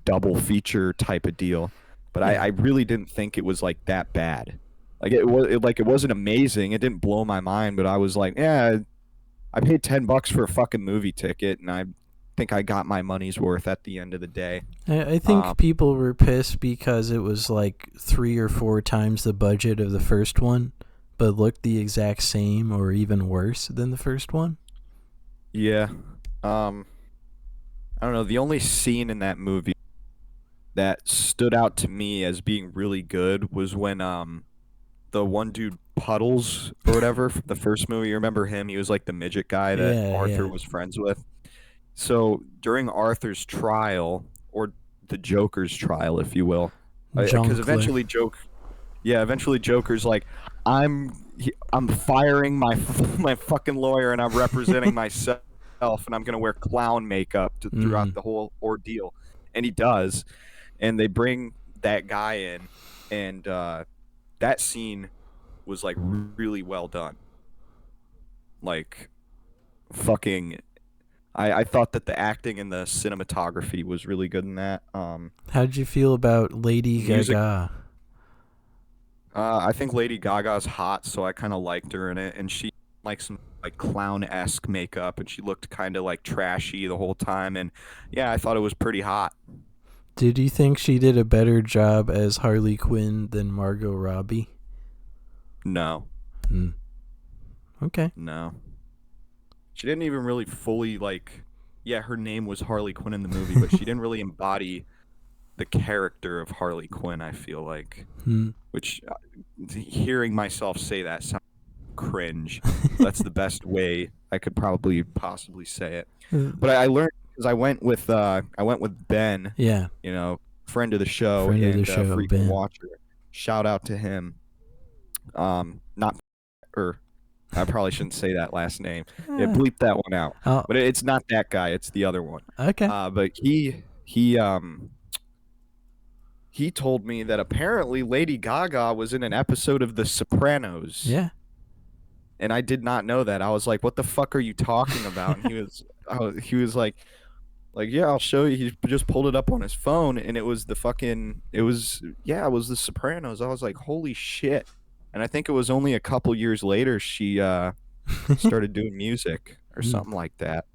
double feature type of deal. But I really didn't think it was like that bad. Like it wasn't amazing. It didn't blow my mind, but I was like, yeah, I paid $10 for a fucking movie ticket, and I think I got my money's worth at the end of the day. I think people were pissed because it was like 3 or 4 times the budget of the first one, but looked the exact same or even worse than the first one. Yeah. I don't know. The only scene in that movie that stood out to me as being really good was when the one dude Puddles or whatever from the first movie. You remember him? He was like the midget guy that Arthur was friends with. So during Arthur's trial, or the Joker's trial, if you will, because eventually Joker's like, I'm firing my fucking lawyer and I'm representing myself and I'm gonna wear clown makeup throughout the whole ordeal, and he does, and they bring that guy in, and that scene was like really well done. Like, fucking. I thought that the acting and the cinematography was really good in that. How'd you feel about Lady Gaga? I think Lady Gaga's hot, so I kind of liked her in it, and she like some like clown-esque makeup, and she looked kind of like trashy the whole time, and yeah, I thought it was pretty hot. Did you think she did a better job as Harley Quinn than Margot Robbie? No. Okay. No. She didn't even really fully like. Yeah, her name was Harley Quinn in the movie, but she didn't really embody the character of Harley Quinn, I feel like. Which, hearing myself say that sounds cringe. That's the best way I could possibly say it. But I learned because I went with Ben. Yeah. Friend of the show frequent Ben. watcher. Shout out to him. I probably shouldn't say that last name. Yeah, bleep that one out. But it's not that guy. It's the other one. Okay. But he told me that apparently Lady Gaga was in an episode of The Sopranos. Yeah. And I did not know that. I was like, "What the fuck are you talking about?" And he was like, "Yeah, I'll show you." He just pulled it up on his phone, and it was The Sopranos. I was like, "Holy shit!" And I think it was only a couple years later she started doing music or something like that.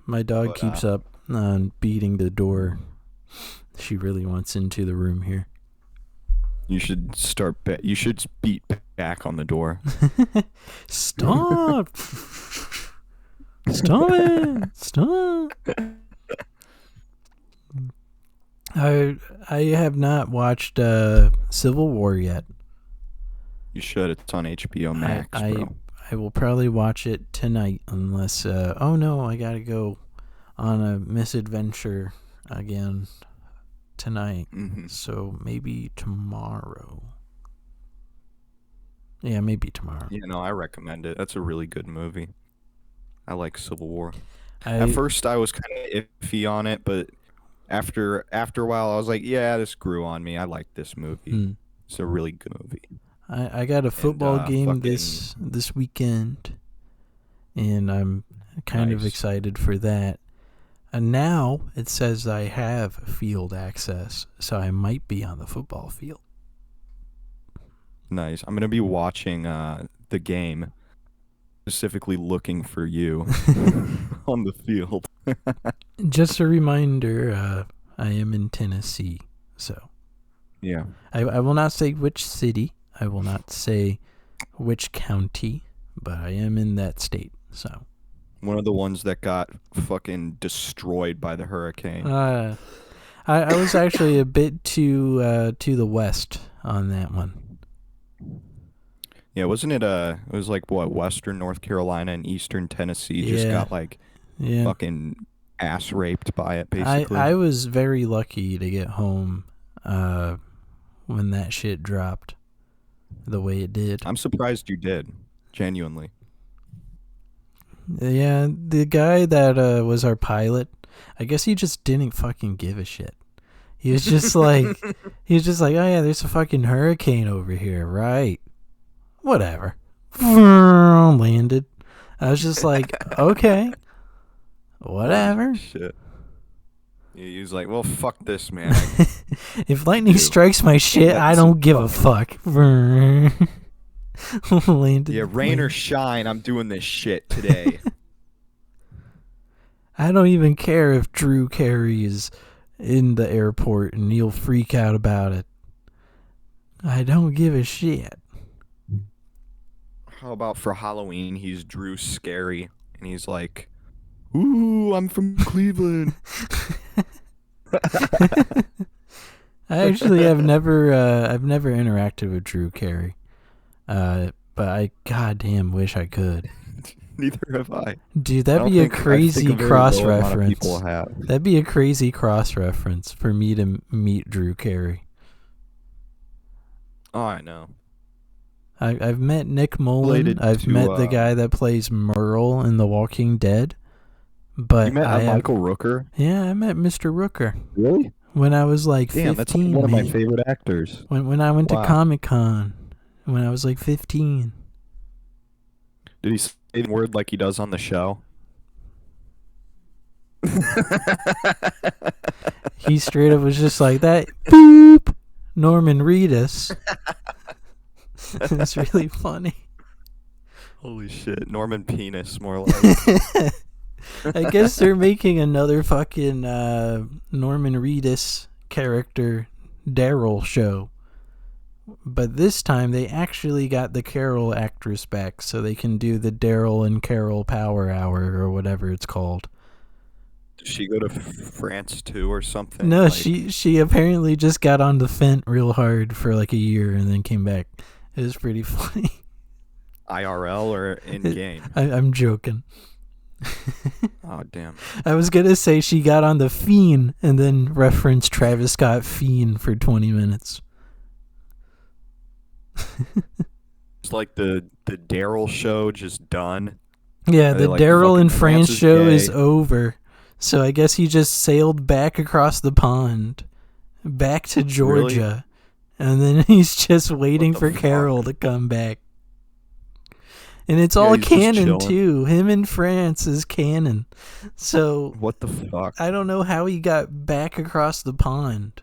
My dog keeps up on beating the door. She really wants into the room here. You should you should beat back on the door. Stop! Stop it! Stop! I have not watched Civil War yet. You should. It's on HBO Max, bro. I will probably watch it tonight unless oh no, I gotta go on a misadventure again tonight. So maybe tomorrow. Yeah, maybe tomorrow. You know, I recommend it. That's a really good movie. I like Civil War. At I first, I was kind of iffy on it, but after a while, I was like, yeah, this grew on me. I like this movie. It's a really good movie. I got a football game fucking- this weekend, and I'm kind of Nice. excited for that. And now it says I have field access, so I might be on the football field. Nice. I'm gonna be watching the game, specifically looking for you on the field. Just a reminder, I am in Tennessee, so Yeah. I will not say which city, I will not say which county, but I am in that state, so. One of the ones that got fucking destroyed by the hurricane. I was actually a bit to the west on that one. Yeah, wasn't it it was like what, Western North Carolina and Eastern Tennessee just Yeah. got like Yeah. fucking ass raped by it, basically. I was very lucky to get home when that shit dropped the way it did. I'm surprised you did, genuinely. Yeah, the guy that was our pilot, I guess he just didn't fucking give a shit. He was just like, oh yeah, there's a fucking hurricane over here, right? Whatever. Landed. I was just like, okay, whatever. Shit. He was like, well, fuck this, man. If lightning strikes my shit, I don't give a fuck. Landed. Yeah, rain or shine, I'm doing this shit today. I don't even care if Drew Carey is in the airport and he'll freak out about it. I don't give a shit. How about for Halloween, he's Drew Scary, and he's like, ooh, I'm from Cleveland. I actually have never interacted with Drew Carey. But I goddamn wish I could. Neither have I. Dude, that'd be a crazy cross reference. People have. That'd be a crazy cross reference for me to meet Drew Carey. Oh, I know. I've met Nick Mullen. Related I've to, met the guy that plays Merle in The Walking Dead. But You met Michael Rooker? Yeah, I met Mr. Rooker. Really? When I was like 15. Damn, that's like one of my favorite actors. When I went to Wow. Comic-Con. When I was like 15. Did he say the word like he does on the show? He straight up was just like that. Boop. Norman Reedus. It's really funny. Holy shit, Norman Penis, more like. I guess they're making another fucking Norman Reedus character Daryl show. But this time they actually got the Carol actress back so they can do the Daryl and Carol Power Hour or whatever it's called. Did she go to France too or something? No, Like, she apparently just got on the Fent real hard for like a year and then came back. It was pretty funny. IRL or in game? I'm joking. Oh, damn. I was going to say she got on the Fiend and then referenced Travis Scott Fiend for 20 minutes. It's like the Daryl show just done. Yeah, Are the they like, Daryl fucking and France France is show is gay? over. So I guess he just sailed back across the pond, back to Georgia, and then he's just waiting the for fuck? Carol to come back. And it's Yeah, all he's just canon chilling. too. Him and France is canon. So What the fuck? I don't know how he got back across the pond.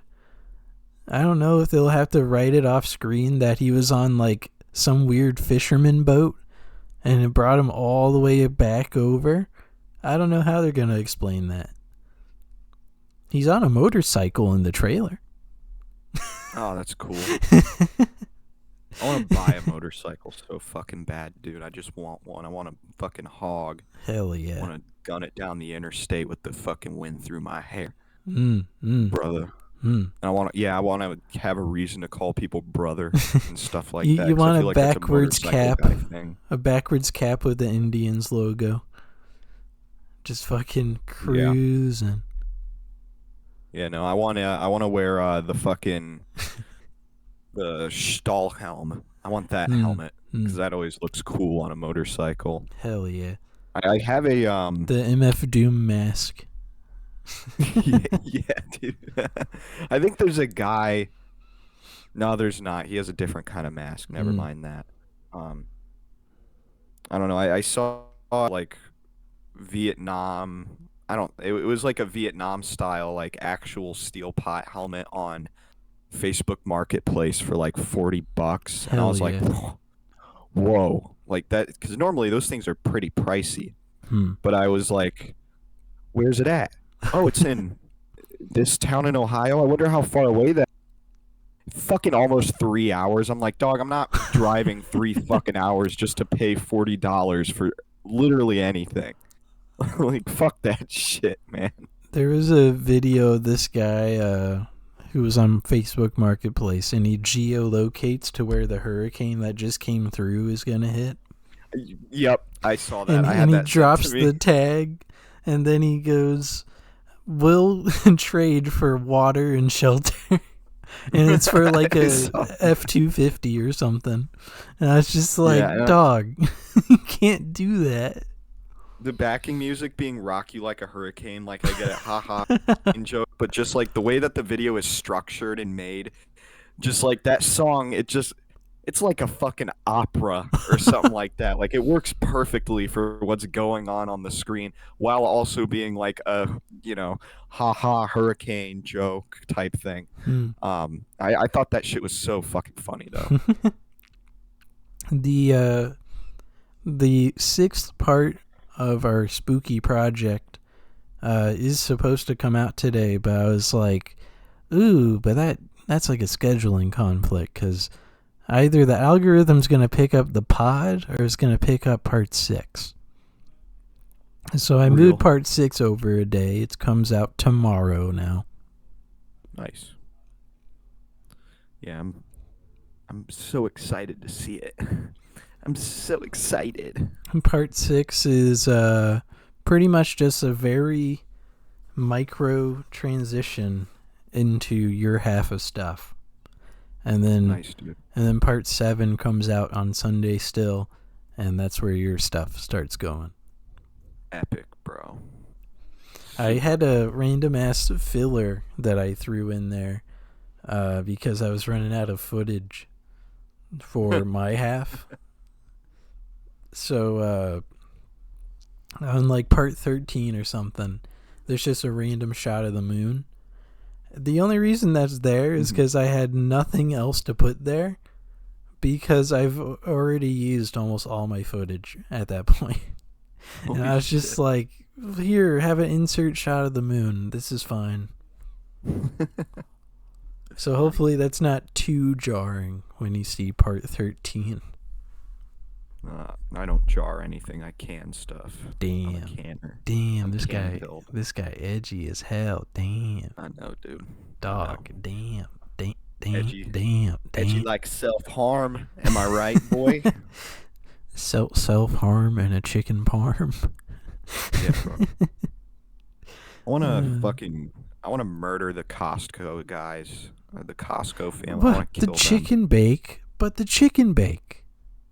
I don't know if they'll have to write it off screen that he was on like some weird fisherman boat and it brought him all the way back over. I don't know how they're going to explain that. He's on a motorcycle in the trailer. Oh, that's cool. I want to buy a motorcycle so fucking bad, dude. I just want one. I want a fucking hog. Hell I yeah. want to gun it down the interstate with the fucking wind through my hair, Mm. brother. Hmm. And I want to have a reason to call people brother and stuff like that. You 'cause I want feel a like that's backwards motorcycle cap, guy thing. a backwards cap with the Indians logo. Just fucking Yeah. cruising. Yeah, no, I wanna wear the fucking the Stahlhelm. I want that helmet because that always looks cool on a motorcycle. Hell yeah. I have a The MF Doom mask. yeah, dude. I think there's a guy. No, there's not. He has a different kind of mask. Never mind that. Um, I don't know. I saw like Vietnam. I don't. It was like a Vietnam style, like actual steel pot helmet on Facebook Marketplace for like $40, and I Hell was like, yeah. whoa, like that. Because normally those things are pretty pricey. Hmm. But I was like, where's it at? Oh, it's in this town in Ohio. I wonder how far away that. Fucking almost 3 hours. I'm like, dog, I'm not driving 3 fucking hours just to pay $40 for literally anything. Like, fuck that shit, man. There was a video of this guy who was on Facebook Marketplace, and he geolocates to where the hurricane that just came through is going to hit. Yep, I saw that. I had And he that sent drops to me. the tag, and then he goes, "Will trade for water and shelter." And it's for like I a saw F-250 or something. And I was just like, Yeah, dog, you can't do that. the backing music being "Rock You Like a Hurricane," like I get it, haha, in joke, but just like the way that the video is structured and made, just like that song, it's like a fucking opera or something like that. Like it works perfectly for what's going on the screen while also being like a, haha hurricane joke type thing. Hmm. I thought that shit was so fucking funny though. The sixth part of our spooky project is supposed to come out today, but I was like, ooh, but that's like a scheduling conflict, because either the algorithm's going to pick up the pod or it's going to pick up part 6. So I moved part 6 over a day. It comes out tomorrow now. Nice. Yeah, I'm so excited to see it. I'm so excited. Part 6 is pretty much just a very micro transition into your half of stuff. And then Nice, dude. And then part 7 comes out on Sunday still, and that's where your stuff starts going. Epic, bro. I had a random ass filler that I threw in there because I was running out of footage for my half. So on like part 13 or something, there's just a random shot of the moon. The only reason that's there is because I had nothing else to put there, because I've already used almost all my footage at that point. And I was just like, here, have an insert shot of the moon. This is fine. So hopefully that's not too jarring when you see part 13. I don't jar anything. I can stuff. Damn. I'm a canner. Damn, I'm this can-filled. guy edgy as hell. Damn. I know, dude. Dog. Damn. Edgy. Damn. Edgy like self-harm. Am I right, boy? Self-harm and a chicken parm. Yeah, bro. I want to murder the Costco guys. The Costco family. I What? want to The kill them. chicken bake? But the chicken bake.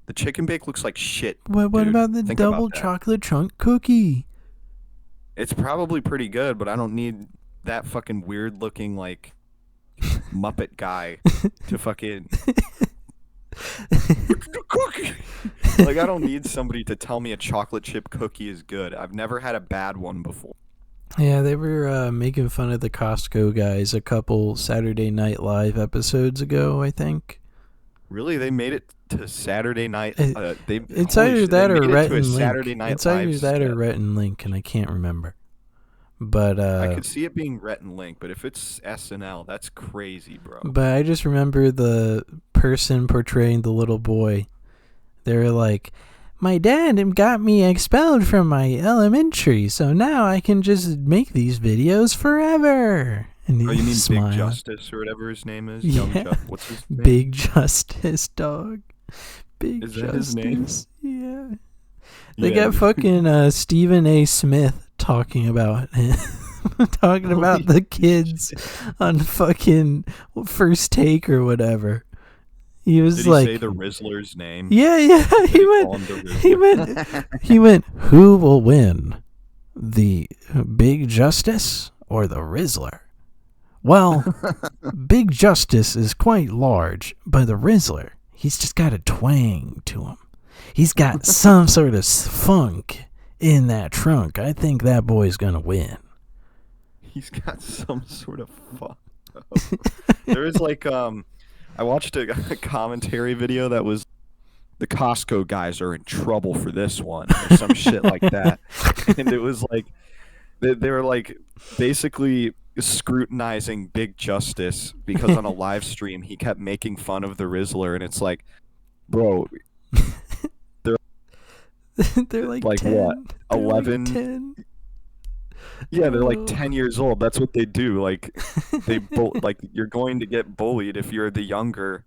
The chicken bake looks like shit. What dude. about the Think double about that. chocolate chunk cookie? It's probably pretty good, but I don't need that fucking weird looking like Muppet guy to fucking the cookie. Like I don't need somebody to tell me a chocolate chip cookie is good. I've never had a bad one before. Yeah, they were making fun of the Costco guys a couple Saturday Night Live episodes ago, I think. Really, they made it to Saturday night. It's either that or Rhett and Link. Saturday Night It's either Live that or skit. Rhett and Link, and I can't remember. But I could see it being Rhett and Link, but if it's SNL, that's crazy, bro. But I just remember the person portraying the little boy. They were like, my dad got me expelled from my elementary, so now I can just make these videos forever. And Oh, you mean he's Big smiling. Justice or whatever his name is? Yeah. What's his name? Big Justice, dog. Big Is that Justice. his name? Yeah. They Yeah, got dude. fucking Stephen A. Smith talking about talking about Holy the kids on fucking First Take or whatever. He was Did he like, say the Rizzler's name? yeah. Did He call him the Rizzler? he went. Who will win, the Big Justice or the Rizzler? Well, Big Justice is quite large, but the Rizzler, he's just got a twang to him. He's got some sort of funk in that trunk. I think that boy's gonna win. He's got some sort of fuck. There is like I watched a commentary video that was the Costco guys are in trouble for this one or some shit like that, and it was like they were like basically scrutinizing Big Justice because on a live stream he kept making fun of the Rizzler, and it's like, bro, They're like, like 10. what, They're 11? Like 10. Yeah, they're like Oh. 10 years old. That's what they do. Like like you're going to get bullied if you're the younger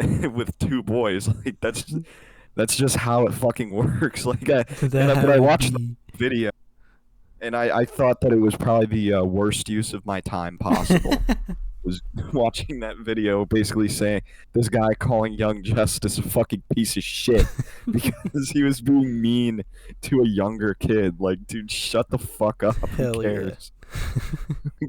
with two boys. Like that's just how it fucking works. Like but I watched the video and I thought that it was probably the worst use of my time possible. Was watching that video basically saying this guy calling Young Justice a fucking piece of shit because he was being mean to a younger kid. Like, dude, shut the fuck up. Hell Who cares?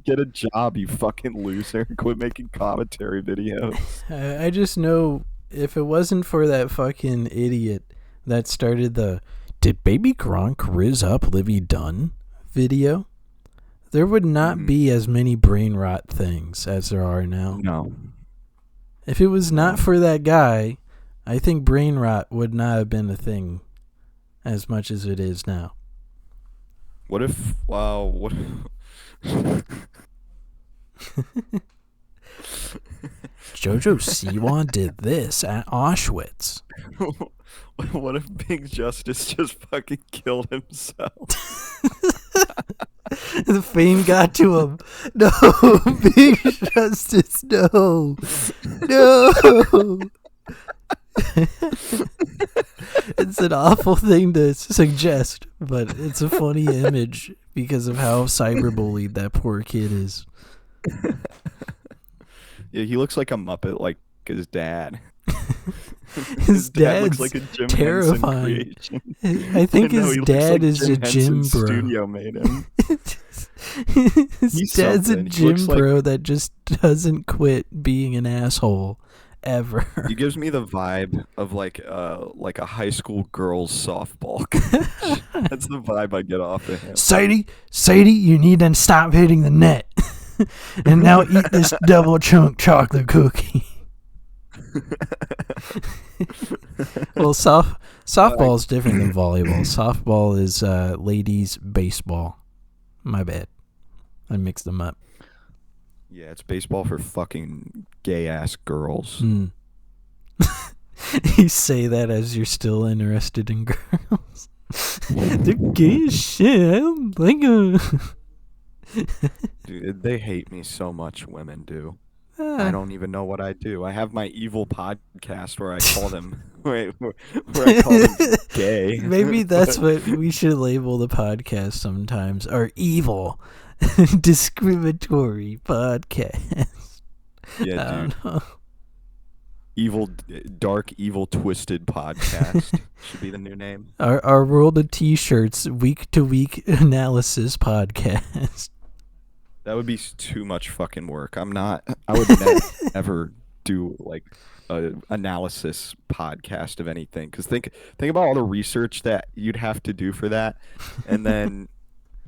Get a job, you fucking loser. Quit making commentary videos. I just know if it wasn't for that fucking idiot that started the "Did Baby Gronk Riz up Livy Dunn" video, there would not be as many brain rot things as there are now. No. If it was not for that guy, I think brain rot would not have been a thing as much as it is now. What if, wow, what Jojo Siwa did this at Auschwitz. what if Big Justice just fucking killed himself? The fame got to him. No, Big Justice, no. It's an awful thing to suggest, but it's a funny image because of how cyberbullied that poor kid is. Yeah, he looks like a Muppet, like his dad. His dad dad's looks like a Jim terrifying. Henson I think know, his he looks dad like is a gym Henson's bro. Studio made him. His He's dad's something. a He looks gym like- bro that just doesn't quit being an asshole ever. He gives me the vibe of like a high school girls softball coach. That's the vibe I get off of him. Sadie, you need to stop hitting the net. And now eat this double chunk chocolate cookie. Well, softball is different than volleyball. Softball is ladies baseball. My bad. I mixed them up. Yeah, it's baseball for fucking gay ass girls. Mm. You say that as you're still interested in girls. They're gay as shit. I don't like them. Dude, they hate me so much, women do. I don't even know what I do. I have my evil podcast where I call them where I call them gay. Maybe that's what we should label the podcast sometimes. Our evil, discriminatory podcast. Yeah, I dude. don't know. Evil, dark, evil, twisted podcast should be the new name. Our World of T-shirts week to week analysis podcast. That would be too much fucking work. I would never do like a analysis podcast of anything. Because think about all the research that you'd have to do for that, and then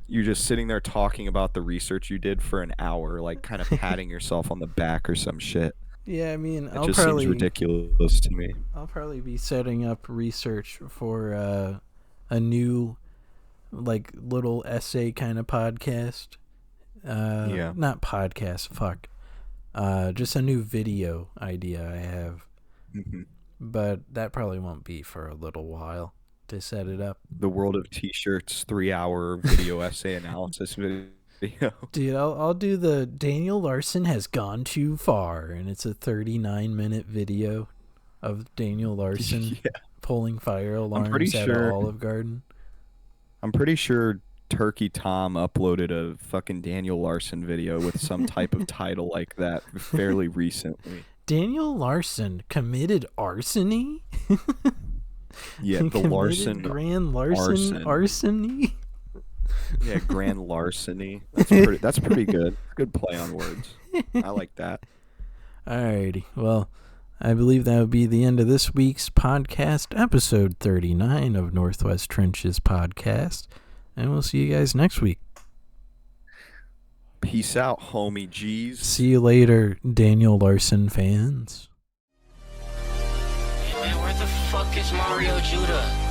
you're just sitting there talking about the research you did for an hour, like kind of patting yourself on the back or some shit. Yeah, I mean, It just seems ridiculous to me. I'll probably be setting up research for a new, like, little essay kind of podcast. Yeah. Not podcast. Fuck. Just a new video idea I have, Mm-hmm. but that probably won't be for a little while to set it up. The World of T-shirts 3-hour video essay analysis video. video. Dude, I'll do the Daniel Larson has gone too far, and it's a 39-minute video of Daniel Larson Yeah. pulling fire pretty alarms at sure- an Olive Garden. I'm pretty sure Turkey Tom uploaded a fucking Daniel Larson video with some type of title like that fairly recently. Daniel Larson committed arsony? Yeah, He the committed Larson grand larson arsony? Yeah, grand larceny. That's pretty good. Good play on words. I like that. Alrighty. Well, I believe that would be the end of this week's podcast, episode 39 of Northwest Trenches Podcast. And we'll see you guys next week. Peace out, homie G's. See you later, Daniel Larson fans. Man, where the fuck is Mario Judah?